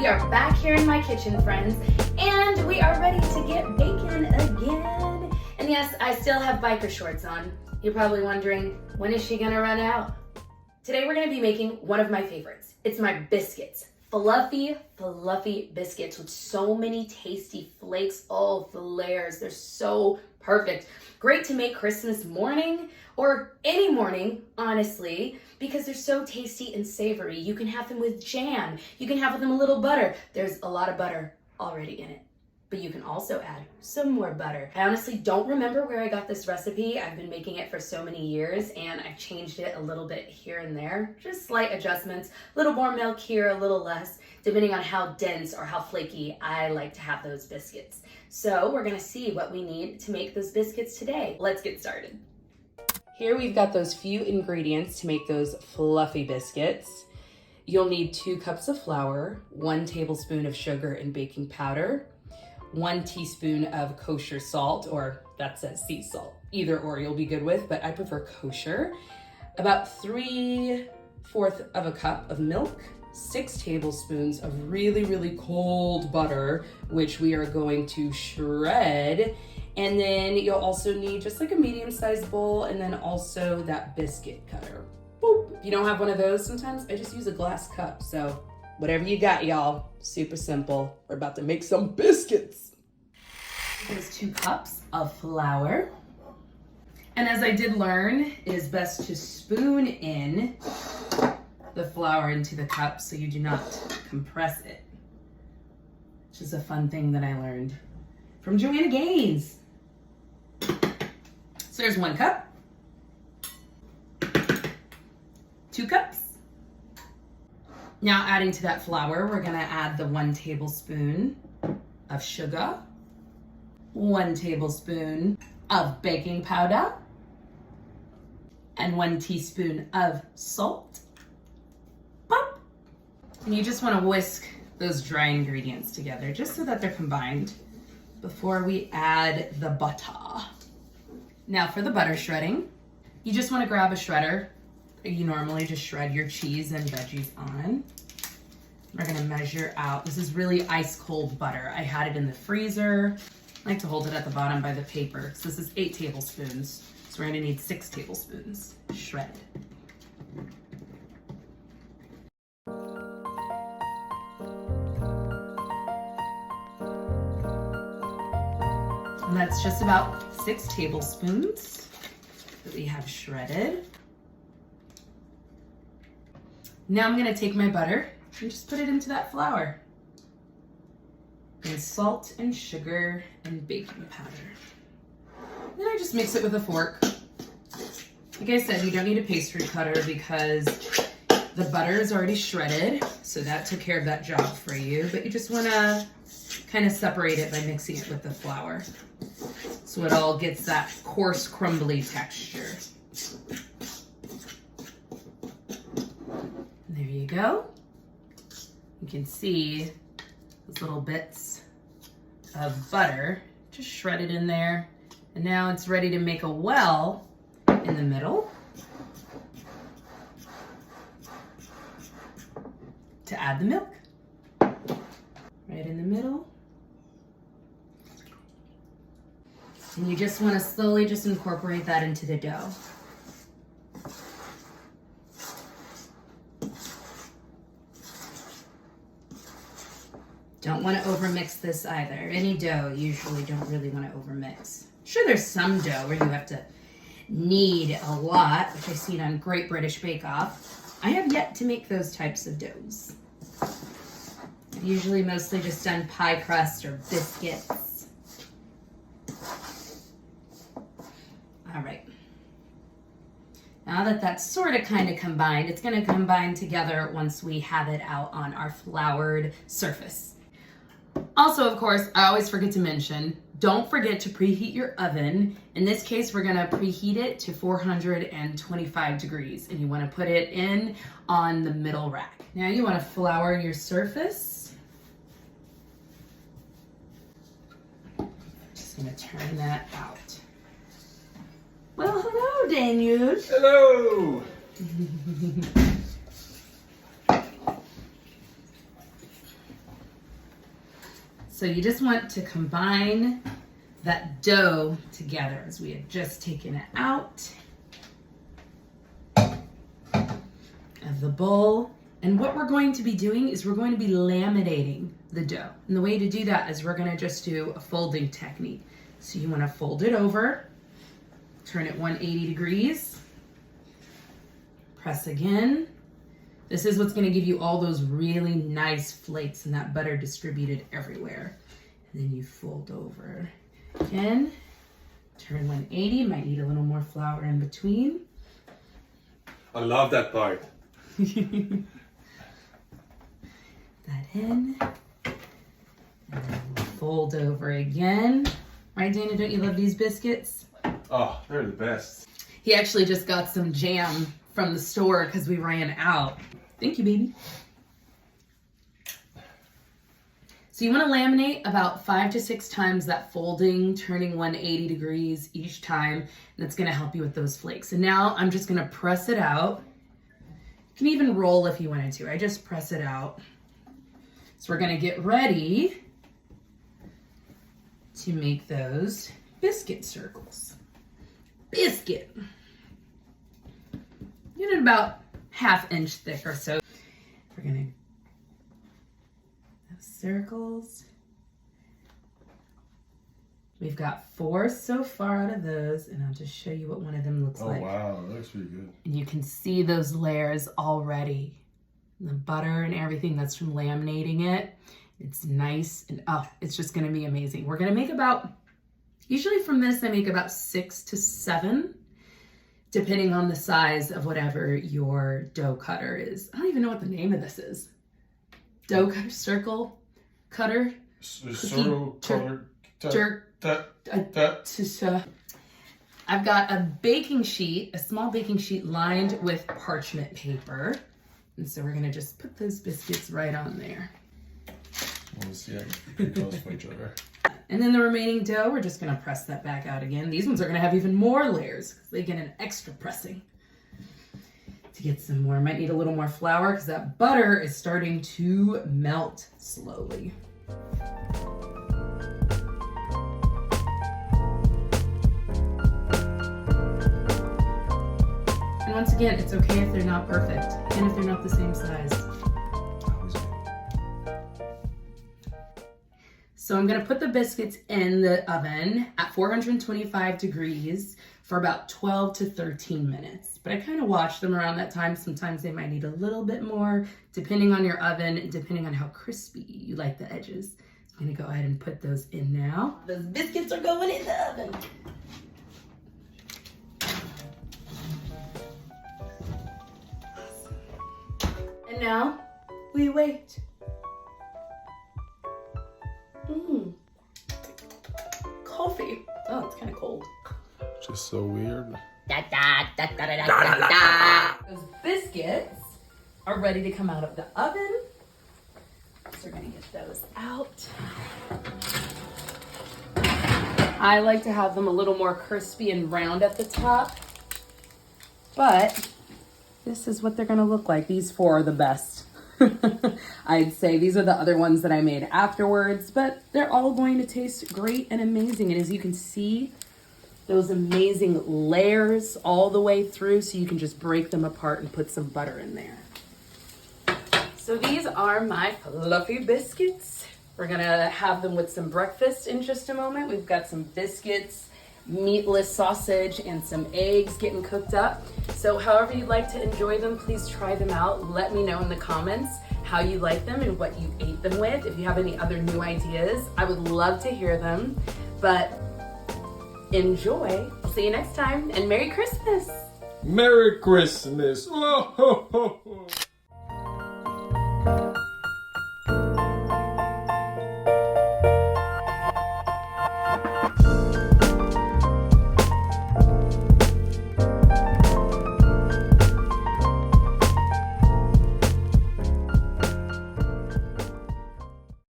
We are back here in my kitchen, friends, and we are ready to get baking again. And yes, I still have biker shorts on. You're probably wondering, when is she gonna run out? Today we're gonna be making one of my favorites. It's my biscuits. Fluffy biscuits with so many tasty flakes. Oh, the layers, they're so perfect. Great to make Christmas morning or any morning, honestly, because they're so tasty and savory. You can have them with jam. You can have with them a little butter. There's a lot of butter already in it, but you can also add some more butter. I honestly don't remember where I got this recipe. I've been making it for so many years and I've changed it a little bit here and there. Just slight adjustments, a little more milk here, a little less, depending on how dense or how flaky I like to have those biscuits. So we're gonna see what we need to make those biscuits today. Let's get started. Here we've got those few ingredients to make those fluffy biscuits. You'll need 2 cups of flour, 1 tablespoon of sugar and baking powder, 1 teaspoon of kosher salt, or that says sea salt. Either or you'll be good with, but I prefer kosher. About 3/4 of a cup of milk, 6 tablespoons of really cold butter, which we are going to shred. And then you'll also need just like a medium-sized bowl, and then also that biscuit cutter. Boop. If you don't have one of those, sometimes I just use a glass cup. So whatever you got, y'all, super simple. We're about to make some biscuits. There's 2 cups of flour. And as I did learn, it is best to spoon in the flour into the cup so you do not compress it. Which is a fun thing that I learned from Joanna Gaines. So there's 1 cup, 2 cups. Now adding to that flour, we're gonna add the 1 tablespoon of sugar, 1 tablespoon of baking powder, and 1 teaspoon of salt. Pop. And you just wanna whisk those dry ingredients together just so that they're combined before we add the butter. Now for the butter shredding, you just wanna grab a shredder. You normally just shred your cheese and veggies on. We're gonna measure out, this is really ice cold butter. I had it in the freezer. I like to hold it at the bottom by the paper. So this is 8 tablespoons. So we're gonna need 6 tablespoons shredded. And that's just about 6 tablespoons that we have shredded. Now I'm gonna take my butter and just put it into that flour. And salt and sugar and baking powder. Then I just mix it with a fork. Like I said, you don't need a pastry cutter because the butter is already shredded, so that took care of that job for you. But you just wanna kind of separate it by mixing it with the flour, so it all gets that coarse, crumbly texture. There you go. You can see those little bits of butter just shredded in there. And now it's ready to make a well in the middle to add the milk. Right in the middle. And you just want to slowly just incorporate that into the dough. Don't want to overmix this either. Any dough, usually don't really want to overmix. Sure, there's some dough where you have to knead a lot, which I've seen on Great British Bake Off. I have yet to make those types of doughs. I've usually mostly just done pie crust or biscuits. All right. Now that that's sort of kind of combined, it's going to combine together once we have it out on our floured surface. Also, of course, I always forget to mention, don't forget to preheat your oven. In this case, we're gonna preheat it to 425 degrees, and you wanna put it in on the middle rack. Now you wanna flour your surface. Just gonna turn that out. Well, hello, Daniel. Hello. So you just want to combine that dough together as we had just taken it out of the bowl. And what we're going to be doing is we're going to be laminating the dough. And the way to do that is we're going to just do a folding technique. So you want to fold it over, turn it 180 degrees, press again. This is what's going to give you all those really nice flakes and that butter distributed everywhere. And then you fold over again, turn 180, might need a little more flour in between. I love that part. That in, and then we'll fold over again. Right, Dana, don't you love these biscuits? Oh, they're the best. He actually just got some jam from the store because we ran out. Thank you, baby. So you want to laminate about 5 to 6 times that folding, turning 180 degrees each time. And that's going to help you with those flakes. And now I'm just going to press it out. You can even roll if you wanted to. I just press it out. So we're going to get ready to make those biscuit circles. Biscuit. Get it about 1/2 inch thick or so. We're going to have circles. We've got 4 so far out of those, and I'll just show you what one of them looks like. Oh wow, that looks really good. And you can see those layers already. The butter and everything that's from laminating it. It's nice and it's just gonna be amazing. We're gonna make about, usually from this I make about 6 to 7, depending on the size of whatever your dough cutter is. I don't even know what the name of this is. Dough cutter, circle cutter, Circle cutter. I've got a baking sheet, a small baking sheet lined with parchment paper. And so we're gonna just put those biscuits right on there. We'll see how pretty close to each other. And then the remaining dough, we're just gonna press that back out again. These ones are gonna have even more layers because they get an extra pressing. To get some more, might need a little more flour because that butter is starting to melt slowly. And once again, it's okay if they're not perfect and if they're not the same size. So I'm gonna put the biscuits in the oven at 425 degrees for about 12 to 13 minutes. But I kind of watch them around that time. Sometimes they might need a little bit more, depending on your oven, depending on how crispy you like the edges. So I'm gonna go ahead and put those in now. Those biscuits are going in the oven. And now we wait. Coffee. Oh, it's kind of cold. Just so weird. Those biscuits are ready to come out of the oven. So we're gonna get those out. I like to have them a little more crispy and round at the top, but this is what they're gonna look like. These 4 are the best. I'd say these are the other ones that I made afterwards, but they're all going to taste great and amazing. And as you can see, those amazing layers all the way through, so you can just break them apart and put some butter in there. So these are my fluffy biscuits. We're gonna have them with some breakfast in just a moment. We've got some biscuits, meatless sausage, and some eggs getting cooked up. So however you'd like to enjoy them, please try them out. Let me know in the comments how you like them and what you ate them with. If you have any other new ideas, I would love to hear them. But enjoy. I'll see you next time, and Merry Christmas. Merry Christmas.